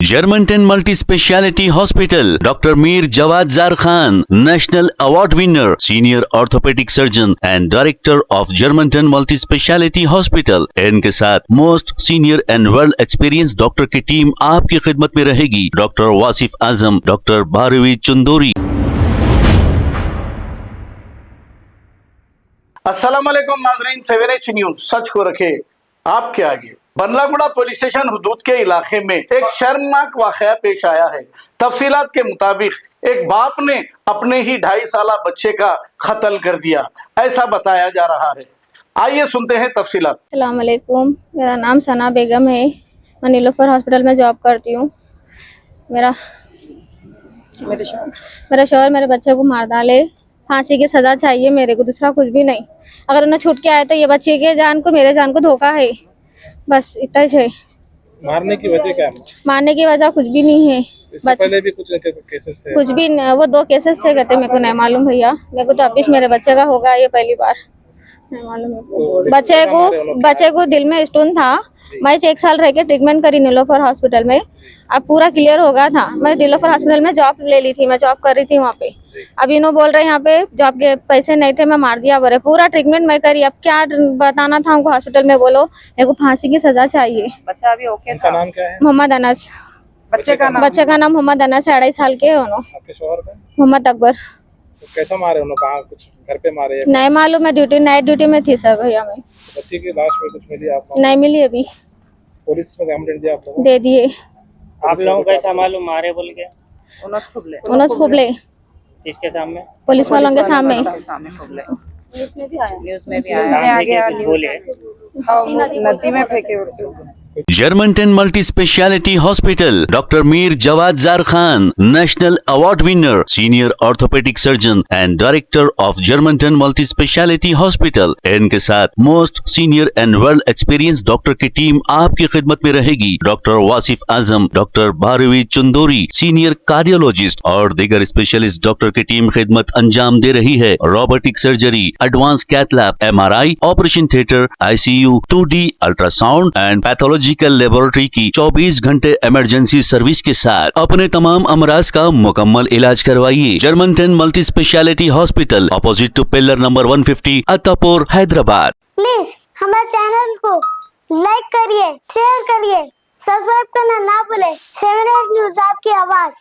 Germantown Multi Speciality Hospital, Dr. Mir Jawad Zar Khan, National Award winner, Senior Orthopedic Surgeon and Director of Germantown Multi Speciality Hospital। इनके साथ most senior and world experience doctor की team आपकी खिदमत में रहेगी। Doctor Wasif Azam, doctor Bharvi Chandori. अस्सलाम वालेकुम नाज़रीन, 7H न्यूज सच को रखे आपके आगे। बंदलागुड़ा पुलिस स्टेशन हुदूद के इलाके में एक शर्मनाक वाकया पेश आया है। तफसीलात के मुताबिक एक बाप ने अपने ही 2.5 साला बच्चे का कत्ल कर दिया, ऐसा बताया जा रहा है। आइए सुनते हैं तफसीलात। अस्सलाम वालेकुम, मेरा नाम सना बेगम है। मैं नीलोफर हॉस्पिटल में जॉब करती हूँ। मेरा शौहर मेरे बच्चे को मार डाले, फांसी की सजा चाहिए मेरे को, दूसरा कुछ भी नहीं। अगर उन्हें छूट के आए तो ये बच्चे के जान को, मेरे जान को धोखा है, बस इतना ही है। मारने की वजह क्या है? मारने की वजह कुछ भी नहीं है। इससे पहले भी कुछ केसेस थे? कुछ भी नहीं, वो 2 केसेस से कहते, मेरे को नहीं मालूम भैया। मेरे को तो अभी मेरे बच्चे का होगा, ये पहली बार नहीं मालूम है। तो बच्चे को दिल में स्टोन था। मैं 1 साल रह के ट्रीटमेंट करी नीलोफर हॉस्पिटल में, अब पूरा क्लियर हो गया था। मैं नीलोफर हॉस्पिटल में जॉब ले ली थी, मैं जॉब कर रही थी वहाँ पे। अब इन्हों बोल रहे यहाँ पे जॉब के पैसे नहीं थे, मैं मार दिया बोले। पूरा ट्रीटमेंट मैं करी, अब क्या बताना था हमको हॉस्पिटल में। बोलो मेरे को फांसी की सजा चाहिए। बच्चा अभी ओके उनका था? नाम क्या है? मोहम्मद अनस। बच्चे का नाम मोहम्मद अनस है, 2.5 साल के है। आपके शौहर का? मोहम्मद अकबर। तो कैसा मारे उन्होंने? कहा कुछ घर पे मारे या नहीं मालूम, मैं नाइट ड्यूटी में थी सर भैया। मैं बच्ची की लाश में कुछ मिली आपको? नहीं मिली अभी, पुलिस में कंप्लेंट दिया आप लोगों? दे दिए। आप लोगों को कैसा मालूम मारे बोल के? उन्होंने खुबले किसके सामने? पुलिस वालों के सामने। न्यूज में भी आया, बोले नदी में फेंके। Germantown Multi Speciality Hospital, Dr. Mir Jawad Zar Khan, National Award winner, Senior Orthopedic Surgeon and Director of Germantown Multi Speciality Hospital। इनके साथ most senior and world experience doctor की टीम आपकी खिदमत में रहेगी। Doctor Wasif Azam, doctor Bharvi Chandori, senior cardiologist और दीगर specialist doctor की टीम खिदमत अंजाम दे रही है। Robotic surgery, advance cath lab, MRI, operation theatre, ICU, 2D ultrasound and pathological laboratory की 24 घंटे इमरजेंसी सर्विस के साथ अपने तमाम अमराज का मुकम्मल इलाज करवाइए। Germanton multi speciality hospital, opposite to pillar number 150, Attapur, Hyderabad. Please हमारे चैनल को लाइक करिए, शेयर करिए, सब्सक्राइब करना ना भूले। 7H न्यूज आपकी आवाज।